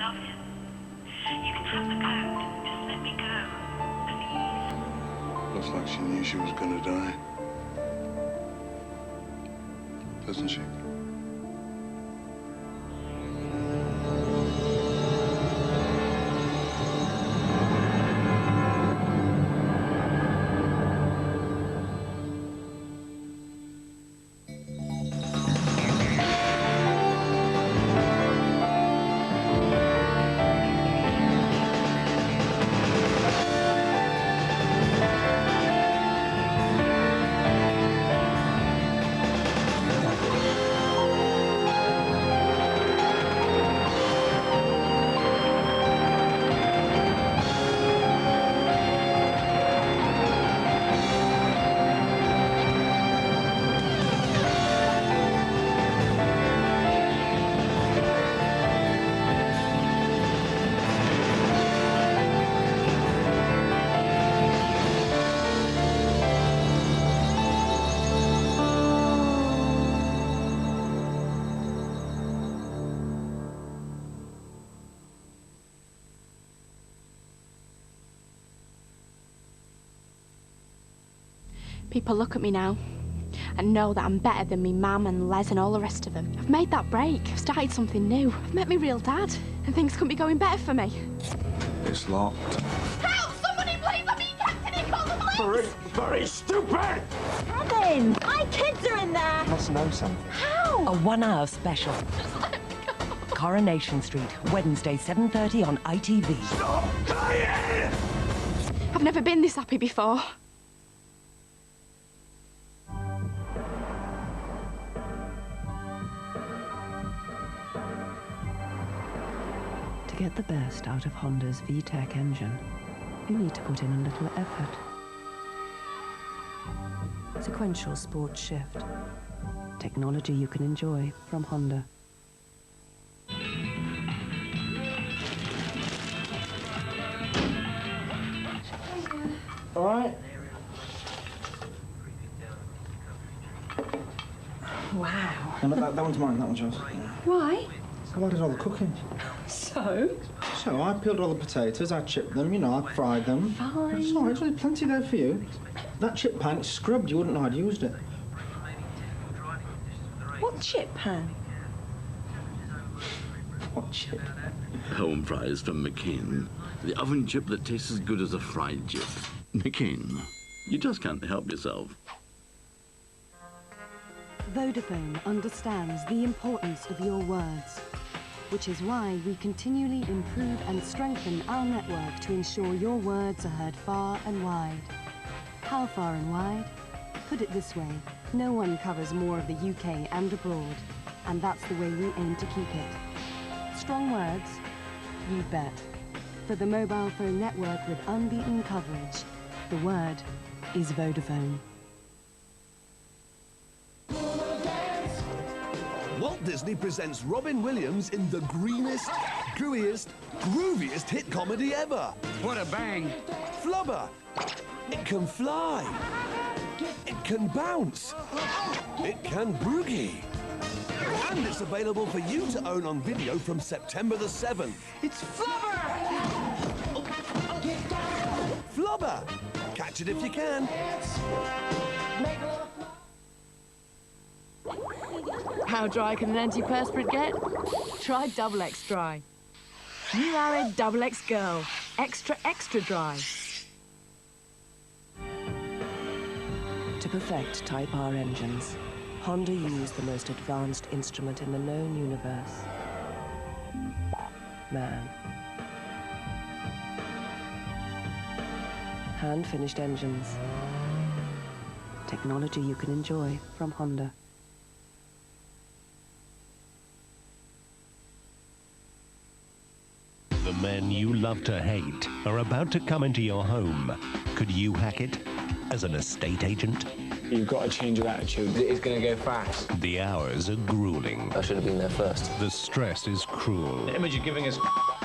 love him. You can have the code. Just let me go. Please. Looks like she knew she was gonna die. Doesn't she? People look at me now and know that I'm better than me mum and Les and all the rest of them. I've made that break. I've started something new. I've met me real dad, and things couldn't be going better for me. It's locked. Help! Somebody please! I'm being kept in here! Call the police! Very stupid! Kevin, my kids are in there. Must know something. How? A 1 hour special. Just let me go. Coronation Street, Wednesday, 7:30 on ITV. Stop crying! I've never been this happy before. To get the best out of Honda's VTEC engine, you need to put in a little effort. Sequential sport shift. Technology you can enjoy from Honda. All right. Wow. No, that one's mine, that one's yours. Why? I did all the cooking. So? So I peeled all the potatoes, I chipped them, you know, I fried them. Fine. It's all right, there's plenty there for you. That chip pan, it's scrubbed, you wouldn't know I'd used it. What chip pan? What chip? Home fries from McCain. The oven chip that tastes as good as a fried chip. McCain. You just can't help yourself. Vodafone understands the importance of your words, which is why we continually improve and strengthen our network to ensure your words are heard far and wide. How far and wide? Put it this way, no one covers more of the UK and abroad, and that's the way we aim to keep it. Strong words? You bet. For the mobile phone network with unbeaten coverage, the word is Vodafone. Walt Disney presents Robin Williams in the greenest, gooeyest, grooviest hit comedy ever. What a bang. Flubber. It can fly. It can bounce. It can boogie. And it's available for you to own on video from September the 7th. It's Flubber! Flubber. Catch it if you can. How dry can an antiperspirant get? Try Double X Dry. New Arrid XX Girl. Extra, extra dry. To perfect Type R engines, Honda used the most advanced instrument in the known universe. Man. Hand-finished engines. Technology you can enjoy from Honda. The men you love to hate are about to come into your home. Could you hack it as an estate agent? You've got to change your attitude. It's going to go fast. The hours are grueling. I should have been there first. The stress is cruel. The image you're giving us.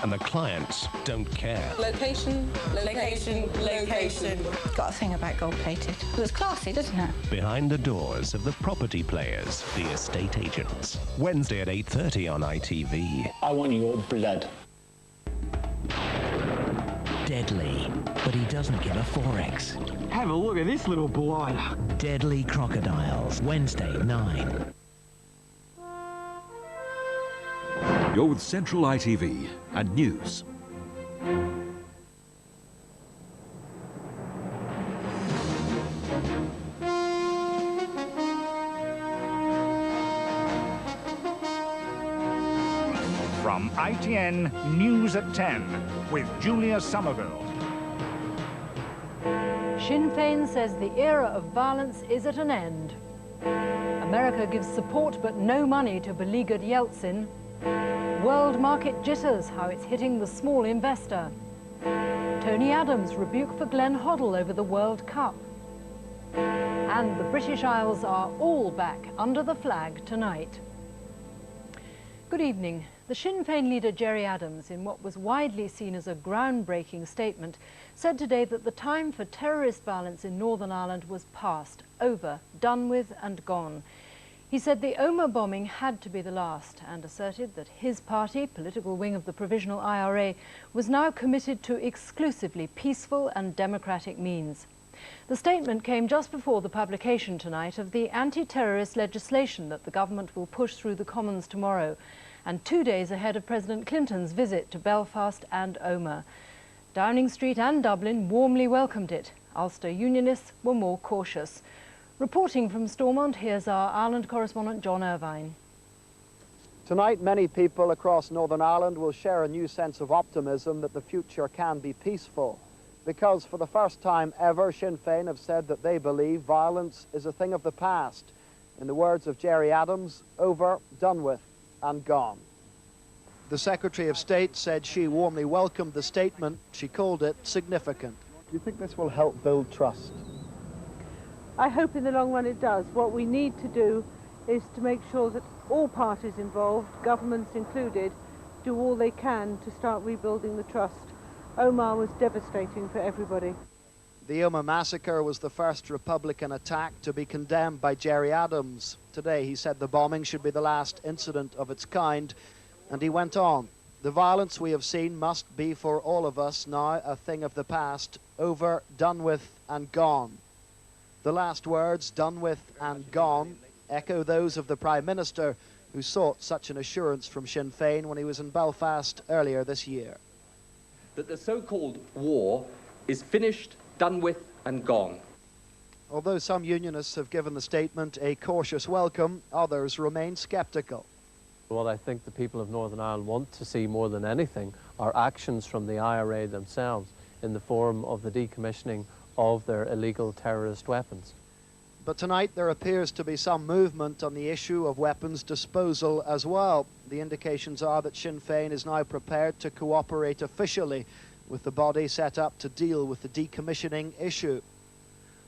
And the clients don't care. Location, location, location. Got a thing about gold-plated. It was classy, doesn't it? Behind the doors of the property players, the estate agents. Wednesday at 8:30 on ITV. I want your blood. deadly, but he doesn't give a forex. Have a look at this little blighter. Deadly Crocodiles, Wednesday, 9. You're with Central ITV and News. From ITN News at 10 with Julia Somerville. Sinn Fein says the era of violence is at an end. America gives support but no money to beleaguered Yeltsin. World market jitters, how it's hitting the small investor. Tony Adams rebuke for Glenn Hoddle over the World Cup. And the British Isles are all back under the flag tonight. Good evening. The Sinn Fein leader Gerry Adams, in what was widely seen as a groundbreaking statement, said today that the time for terrorist violence in Northern Ireland was past, over, done with and gone. He said the Omagh bombing had to be the last and asserted that his party, political wing of the Provisional IRA, was now committed to exclusively peaceful and democratic means. The statement came just before the publication tonight of the anti-terrorist legislation that the government will push through the Commons tomorrow, and 2 days ahead of President Clinton's visit to Belfast and Omagh. Downing Street and Dublin warmly welcomed it. Ulster Unionists were more cautious. Reporting from Stormont, here's our Ireland correspondent John Irvine. Tonight, many people across Northern Ireland will share a new sense of optimism that the future can be peaceful. Because for the first time ever, Sinn Fein have said that they believe violence is a thing of the past. In the words of Gerry Adams, over, done with, and gone. The Secretary of State said she warmly welcomed the statement. She called it significant. Do you think this will help build trust? I hope in the long run it does. What we need to do is to make sure that all parties involved, governments included, do all they can to start rebuilding the trust. Omagh was devastating for everybody. The Omagh massacre was the first Republican attack to be condemned by Gerry Adams. Today he said the bombing should be the last incident of its kind, and he went on. The violence we have seen must be for all of us now a thing of the past, over, done with and gone. The last words, done with and gone, echo those of the Prime Minister, who sought such an assurance from Sinn Fein when he was in Belfast earlier this year. That the so-called war is finished, done with and gone. Although some unionists have given the statement a cautious welcome, others remain sceptical. What I think the people of Northern Ireland want to see more than anything are actions from the IRA themselves in the form of the decommissioning of their illegal terrorist weapons. But tonight there appears to be some movement on the issue of weapons disposal as well. The indications are that Sinn Fein is now prepared to cooperate officially with the body set up to deal with the decommissioning issue.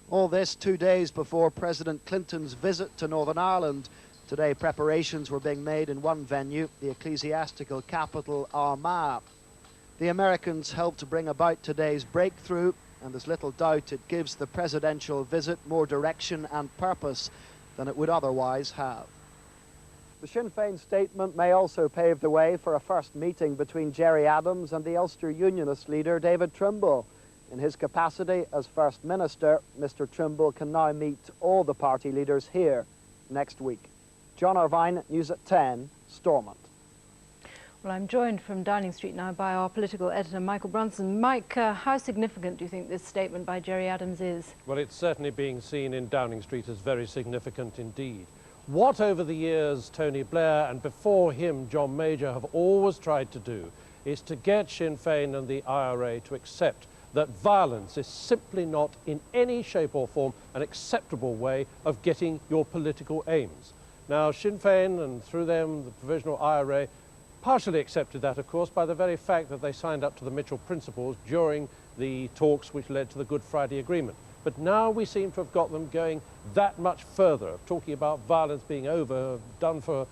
All this 2 days before President Clinton's visit to Northern Ireland. Today preparations were being made in one venue, the ecclesiastical capital Armagh. The Americans helped bring about today's breakthrough, and there's little doubt it gives the presidential visit more direction and purpose than it would otherwise have. The Sinn Fein statement may also pave the way for a first meeting between Gerry Adams and the Ulster Unionist leader David Trimble. In his capacity as First Minister, Mr Trimble can now meet all the party leaders here next week. John Irvine, News at 10, Stormont. Well, I'm joined from Downing Street now by our political editor, Michael Brunson. Mike, how significant do you think this statement by Gerry Adams is? Well, it's certainly being seen in Downing Street as very significant indeed. What over the years Tony Blair and before him John Major have always tried to do is to get Sinn Fein and the IRA to accept that violence is simply not in any shape or form an acceptable way of getting your political aims. Now, Sinn Fein and through them the Provisional IRA partially accepted that, of course, by the very fact that they signed up to the Mitchell Principles during the talks which led to the Good Friday Agreement. But now we seem to have got them going that much further, of talking about violence being over, done for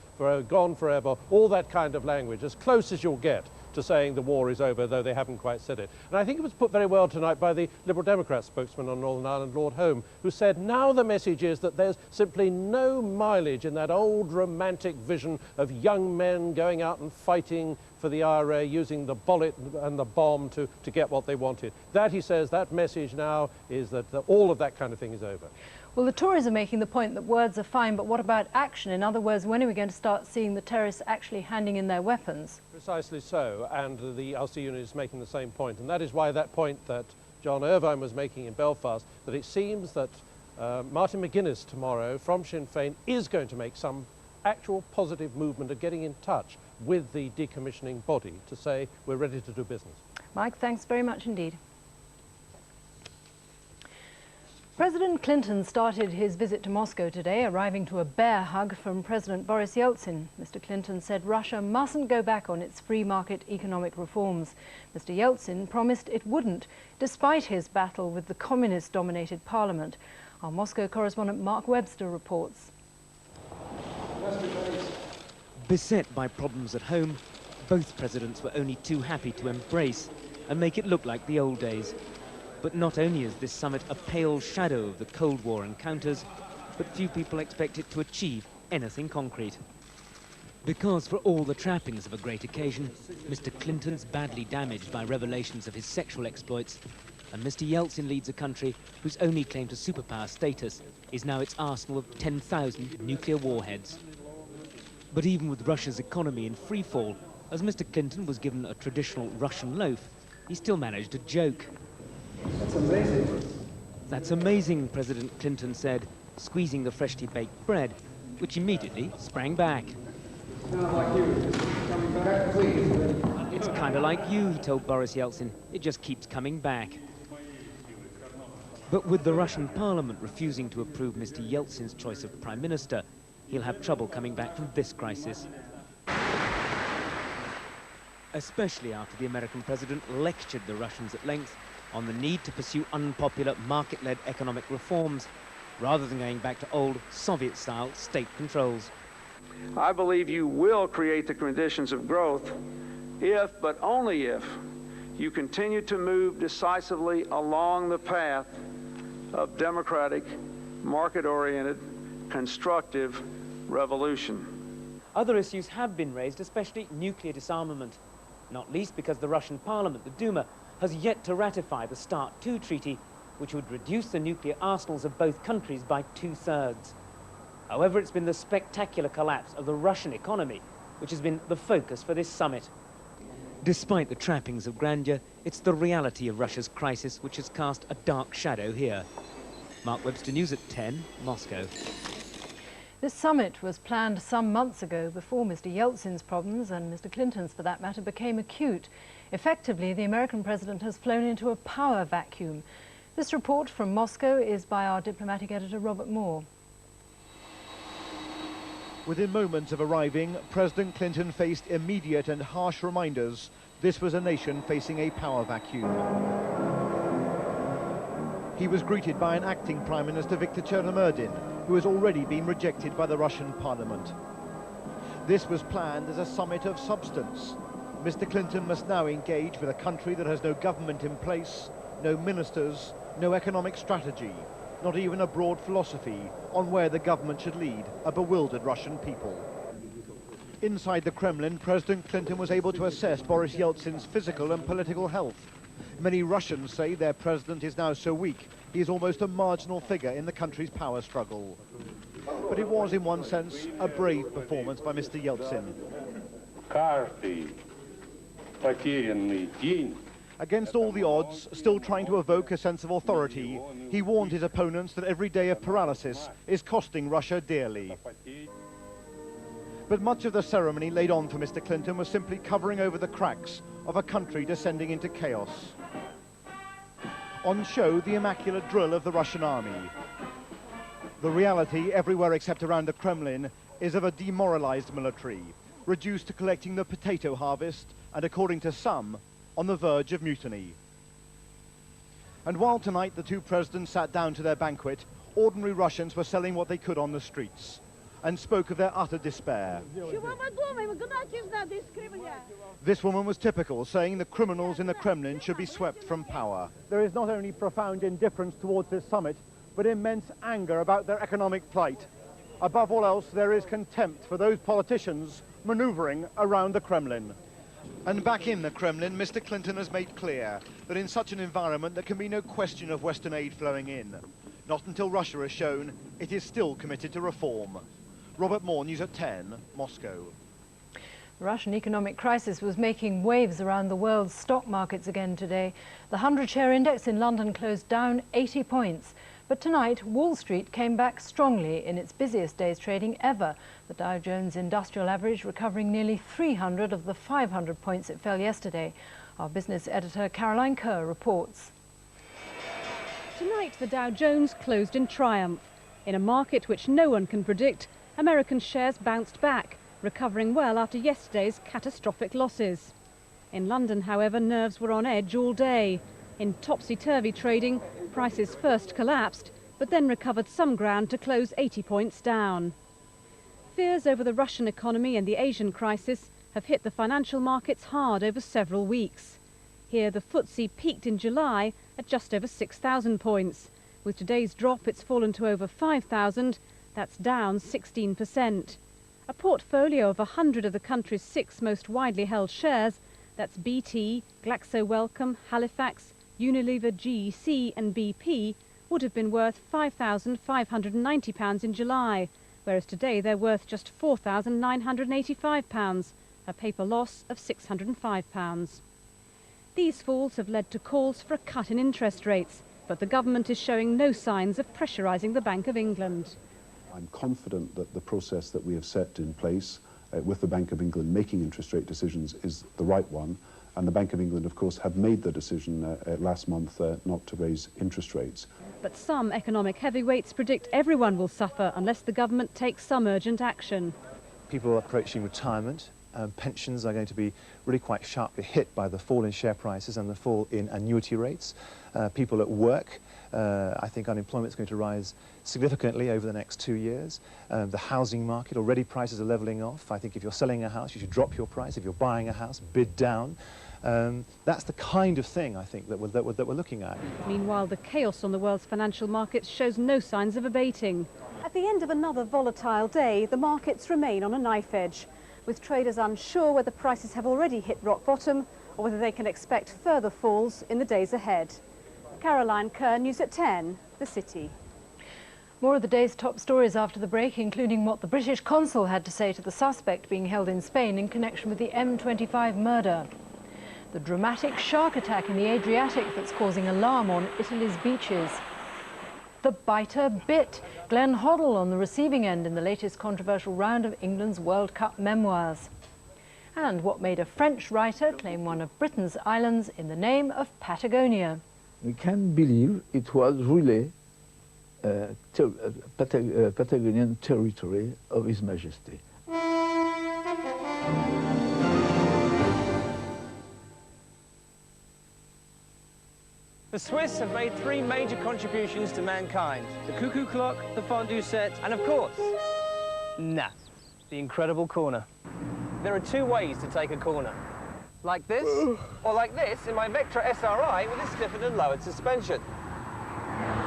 gone forever, all that kind of language, as close as you'll get to saying the war is over, though they haven't quite said it. And I think it was put very well tonight by the Liberal Democrat spokesman on Northern Ireland, Lord Home, who said now the message is that there's simply no mileage in that old romantic vision of young men going out and fighting for the IRA, using the bullet and the bomb to get what they wanted. That, he says, that message now is that all of that kind of thing is over. Well, the Tories are making the point that words are fine, but what about action? In other words, when are we going to start seeing the terrorists actually handing in their weapons? Precisely so, and the Ulster Union is making the same point, and that is why that point that John Irvine was making in Belfast, that it seems that Martin McGuinness tomorrow from Sinn Fein is going to make some actual positive movement of getting in touch with the decommissioning body to say we're ready to do business. Mike, thanks very much indeed. President Clinton started his visit to Moscow today, arriving to a bear hug from President Boris Yeltsin. Mr. Clinton said Russia mustn't go back on its free market economic reforms. Mr. Yeltsin promised it wouldn't, despite his battle with the communist-dominated parliament. Our Moscow correspondent Mark Webster reports. Beset by problems at home, both presidents were only too happy to embrace and make it look like the old days. But not only is this summit a pale shadow of the Cold War encounters, but few people expect it to achieve anything concrete. Because for all the trappings of a great occasion, Mr. Clinton's badly damaged by revelations of his sexual exploits, and Mr. Yeltsin leads a country whose only claim to superpower status is now its arsenal of 10,000 nuclear warheads. But even with Russia's economy in free fall, as Mr. Clinton was given a traditional Russian loaf, he still managed a joke. That's amazing. That's amazing, President Clinton said, squeezing the freshly baked bread, which immediately sprang back. It's kind of like you, he told Boris Yeltsin. It just keeps coming back. But with the Russian parliament refusing to approve Mr. Yeltsin's choice of prime minister, he'll have trouble coming back from this crisis. Especially after the American president lectured the Russians at length on the need to pursue unpopular market-led economic reforms, rather than going back to old Soviet-style state controls. I believe you will create the conditions of growth if, but only if, you continue to move decisively along the path of democratic, market-oriented, constructive revolution. Other issues have been raised, especially nuclear disarmament, not least because the Russian parliament, the Duma, has yet to ratify the START II treaty, which would reduce the nuclear arsenals of both countries by 2/3. However, it's been the spectacular collapse of the Russian economy which has been the focus for this summit. Despite the trappings of grandeur, it's the reality of Russia's crisis which has cast a dark shadow here. Mark Webster, News at 10, Moscow. This summit was planned some months ago before Mr. Yeltsin's problems, and Mr. Clinton's for that matter, became acute. Effectively, the American president has flown into a power vacuum. This report from Moscow is by our diplomatic editor, Robert Moore. Within moments of arriving, President Clinton faced immediate and harsh reminders this was a nation facing a power vacuum. He was greeted by an acting Prime Minister, Viktor Chernomyrdin, who has already been rejected by the Russian parliament. This was planned as a summit of substance. Mr. Clinton must now engage with a country that has no government in place, no ministers, no economic strategy, not even a broad philosophy on where the government should lead a bewildered Russian people. Inside the Kremlin, President Clinton was able to assess Boris Yeltsin's physical and political health. Many Russians say their president is now so weak, he is almost a marginal figure in the country's power struggle. But it was, in one sense, a brave performance by Mr. Yeltsin. Against all the odds, still trying to evoke a sense of authority, he warned his opponents that every day of paralysis is costing Russia dearly. But much of the ceremony laid on for Mr. Clinton was simply covering over the cracks of a country descending into chaos. On show, the immaculate drill of the Russian army. The reality, everywhere except around the Kremlin, is of a demoralized military, reduced to collecting the potato harvest and, according to some, on the verge of mutiny. And while tonight the two presidents sat down to their banquet, ordinary Russians were selling what they could on the streets and spoke of their utter despair. This woman was typical, saying the criminals in the Kremlin should be swept from power. There is not only profound indifference towards this summit, but immense anger about their economic plight. Above all else, there is contempt for those politicians manoeuvring around the Kremlin. And back in the Kremlin, Mr. Clinton has made clear that in such an environment there can be no question of Western aid flowing in. Not until Russia has shown it is still committed to reform. Robert Moore, News at 10, Moscow. The Russian economic crisis was making waves around the world's stock markets again today. The 100-share index in London closed down 80 points. But tonight, Wall Street came back strongly in its busiest day's trading ever. The Dow Jones Industrial Average recovering nearly 300 of the 500 points it fell yesterday. Our business editor Caroline Kerr reports. Tonight, the Dow Jones closed in triumph. In a market which no one can predict, American shares bounced back, recovering well after yesterday's catastrophic losses. In London, however, nerves were on edge all day. In topsy-turvy trading, prices first collapsed, but then recovered some ground to close 80 points down. Fears over the Russian economy and the Asian crisis have hit the financial markets hard over several weeks. Here, the FTSE peaked in July at just over 6,000 points. With today's drop, it's fallen to over 5,000. That's down 16%. A portfolio of 100 of the country's 6 most widely held shares, that's BT, Glaxo Wellcome, Halifax, Unilever, GEC and BP, would have been worth £5,590 in July, whereas today they're worth just £4,985, a paper loss of £605. These falls have led to calls for a cut in interest rates, but the government is showing no signs of pressurising the Bank of England. I'm confident that the process that we have set in place with the Bank of England making interest rate decisions is the right one. And the Bank of England, of course, have made the decision last month not to raise interest rates. But some economic heavyweights predict everyone will suffer unless the government takes some urgent action. People approaching retirement, pensions are going to be really quite sharply hit by the fall in share prices and the fall in annuity rates. People at work, I think unemployment is going to rise significantly over the next 2 years. The housing market, already prices are levelling off. I think if you're selling a house, you should drop your price. If you're buying a house, bid down. That's the kind of thing, I think, that we're looking at. Meanwhile, the chaos on the world's financial markets shows no signs of abating. At the end of another volatile day, the markets remain on a knife edge, with traders unsure whether prices have already hit rock bottom or whether they can expect further falls in the days ahead. Caroline Kerr, News at 10, The City. More of the day's top stories after the break, including what the British consul had to say to the suspect being held in Spain in connection with the M25 murder. The dramatic shark attack in the Adriatic that's causing alarm on Italy's beaches. The biter bit, Glenn Hoddle on the receiving end in the latest controversial round of England's World Cup memoirs. And what made a French writer claim one of Britain's islands in the name of Patagonia. We can believe it was really Patagonian territory of His Majesty. The Swiss have made 3 major contributions to mankind. The cuckoo clock, the fondue set, and of course, the incredible corner. There are 2 ways to take a corner. Like this, or like this in my Vectra SRi with its stiffened and lowered suspension.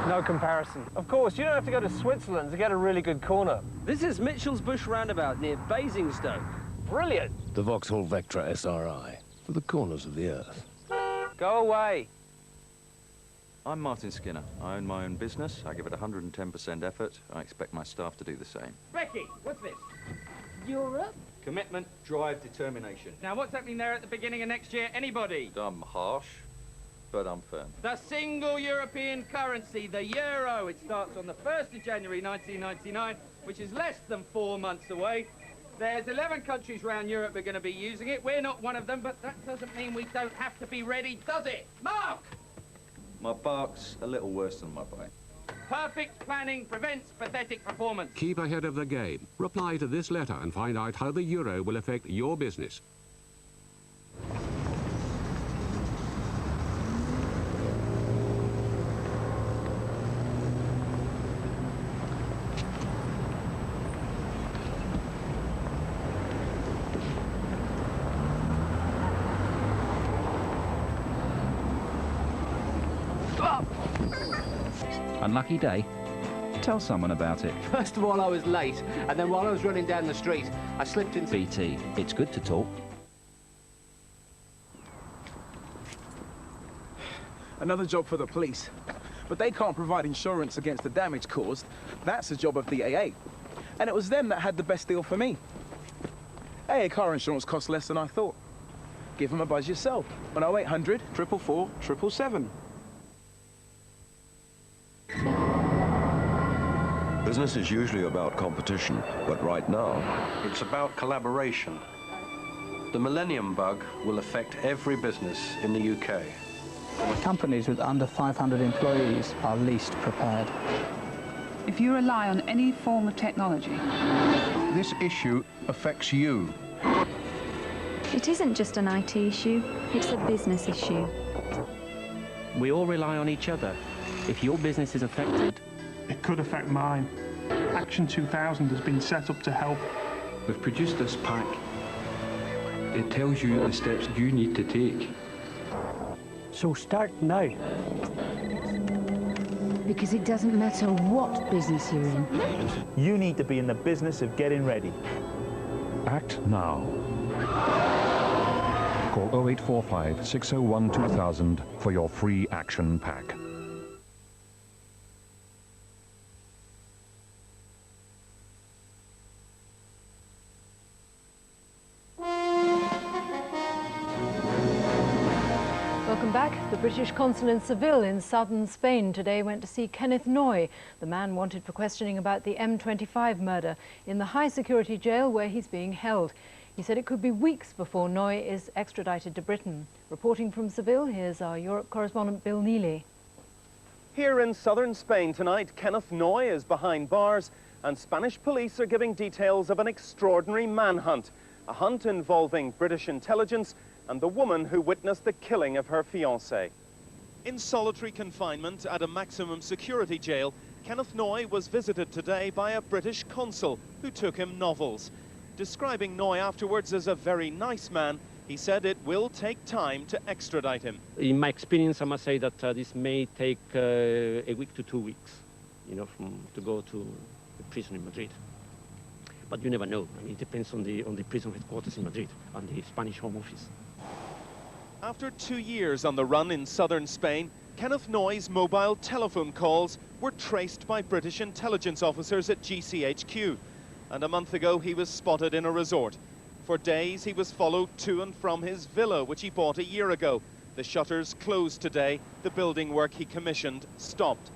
No comparison. Of course, you don't have to go to Switzerland to get a really good corner. This is Mitchell's Bush Roundabout near Basingstoke. Brilliant. The Vauxhall Vectra SRi, for the corners of the earth. Go away. I'm Martin Skinner. I own my own business. I give it 110% effort. I expect my staff to do the same. Becky, what's this? Europe? Commitment, drive, determination. Now, what's happening there at the beginning of next year? Anybody? I'm harsh, but I'm firm. The single European currency, the euro. It starts on the 1st of January 1999, which is less than 4 months away. There's 11 countries around Europe that are going to be using it. We're not one of them, but that doesn't mean we don't have to be ready, does it? Mark! My bark's a little worse than my bite. Perfect planning prevents pathetic performance. Keep ahead of the game. Reply to this letter and find out how the euro will affect your business. Unlucky day? Tell someone about it. First of all, I was late, and then while I was running down the street, I slipped into... BT, it's good to talk. Another job for the police. But they can't provide insurance against the damage caused. That's the job of the AA. And it was them that had the best deal for me. AA car insurance costs less than I thought. Give them a buzz yourself on 0800 444 777. Business is usually about competition, but right now... It's about collaboration. The Millennium Bug will affect every business in the UK. Companies with under 500 employees are least prepared. If you rely on any form of technology... This issue affects you. It isn't just an IT issue, it's a business issue. We all rely on each other. If your business is affected... It could affect mine. Action 2000 has been set up to help. We've produced this pack. It tells you the steps you need to take. So start now. Because it doesn't matter what business you're in. You need to be in the business of getting ready. Act now. Call 0845 601 2000 for your free action pack. Welcome back. The British consul in Seville in southern Spain today went to see Kenneth Noy, the man wanted for questioning about the M25 murder, in the high-security jail where he's being held. He said it could be weeks before Noy is extradited to Britain. Reporting from Seville, here's our Europe correspondent Bill Neely. Here in southern Spain tonight, Kenneth Noy is behind bars and Spanish police are giving details of an extraordinary manhunt, a hunt involving British intelligence and the woman who witnessed the killing of her fiancé. In solitary confinement at a maximum security jail, Kenneth Noy was visited today by a British consul who took him novels. Describing Noy afterwards as a very nice man, he said it will take time to extradite him. In my experience, I must say that this may take a week to 2 weeks, you know, to go to the prison in Madrid. But you never know. I mean, it depends on the prison headquarters in Madrid and the Spanish Home Office. After 2 years on the run in southern Spain, Kenneth Noy's mobile telephone calls were traced by British intelligence officers at GCHQ. And a month ago, he was spotted in a resort. For days, he was followed to and from his villa, which he bought a year ago. The shutters closed today. The building work he commissioned stopped.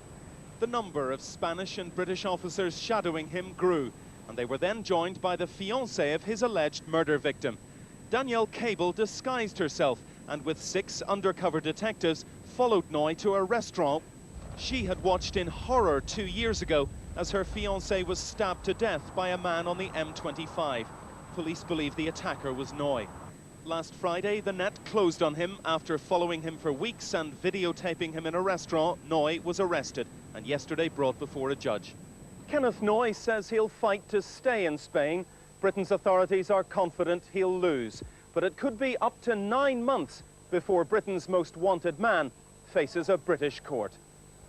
The number of Spanish and British officers shadowing him grew, and they were then joined by the fiancée of his alleged murder victim. Danielle Cable disguised herself and with 6 undercover detectives followed Noy to a restaurant. She had watched in horror 2 years ago as her fiancé was stabbed to death by a man on the M25. Police believe the attacker was Noy. Last Friday, the net closed on him after following him for weeks and videotaping him in a restaurant. Noy was arrested and yesterday brought before a judge. Kenneth Noy says he'll fight to stay in Spain. Britain's authorities are confident he'll lose. But it could be up to 9 months before Britain's most wanted man faces a British court.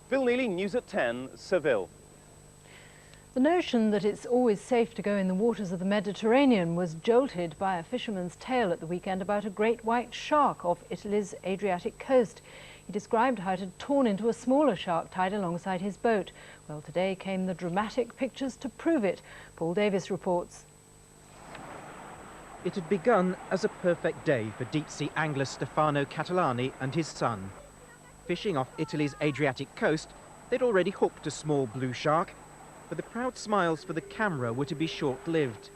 Bill Neely, News at 10, Seville. The notion that it's always safe to go in the waters of the Mediterranean was jolted by a fisherman's tale at the weekend about a great white shark off Italy's Adriatic coast. He described how it had torn into a smaller shark tied alongside his boat. Well, today came the dramatic pictures to prove it. Paul Davis reports. It had begun as a perfect day for deep-sea angler Stefano Catalani and his son. Fishing off Italy's Adriatic coast, they'd already hooked a small blue shark, but the proud smiles for the camera were to be short-lived.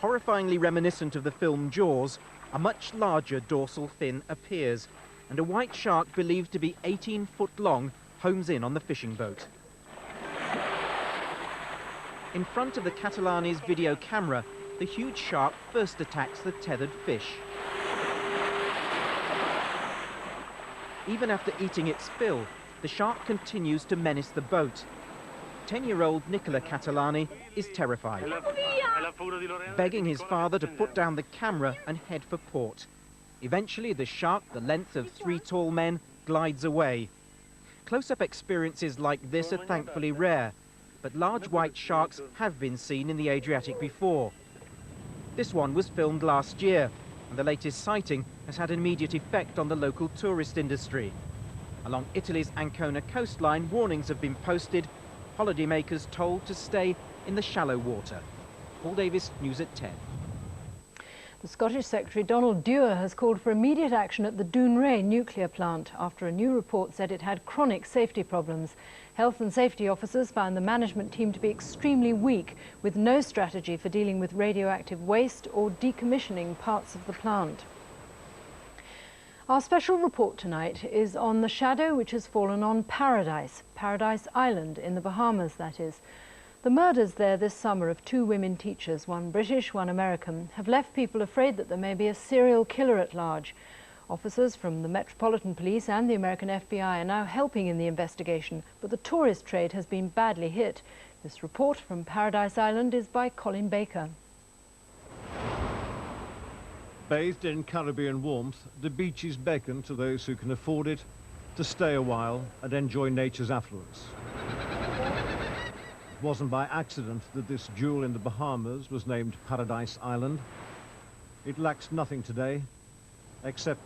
Horrifyingly reminiscent of the film Jaws, a much larger dorsal fin appears, and a white shark believed to be 18 foot long homes in on the fishing boat. In front of the Catalani's video camera, the huge shark first attacks the tethered fish. Even after eating its fill, the shark continues to menace the boat. 10-year-old Nicola Catalani is terrified, begging his father to put down the camera and head for port. Eventually, the shark, the length of 3 tall men, glides away. Close-up experiences like this are thankfully rare, but large white sharks have been seen in the Adriatic before. This one was filmed last year, and the latest sighting has had an immediate effect on the local tourist industry. Along Italy's Ancona coastline, warnings have been posted, holidaymakers told to stay in the shallow water. Paul Davis, News at 10. The Scottish Secretary Donald Dewar has called for immediate action at the Dounreay nuclear plant after a new report said it had chronic safety problems. Health and safety officers found the management team to be extremely weak, with no strategy for dealing with radioactive waste or decommissioning parts of the plant. Our special report tonight is on the shadow which has fallen on Paradise Island in the Bahamas, that is. The murders there this summer of 2 women teachers, one British, one American, have left people afraid that there may be a serial killer at large. Officers from the Metropolitan Police and the American FBI are now helping in the investigation, but the tourist trade has been badly hit. This report from Paradise Island is by Colin Baker. Bathed in Caribbean warmth, the beaches beckon to those who can afford it to stay a while and enjoy nature's affluence. It wasn't by accident that this jewel in the Bahamas was named Paradise Island. It lacks nothing today except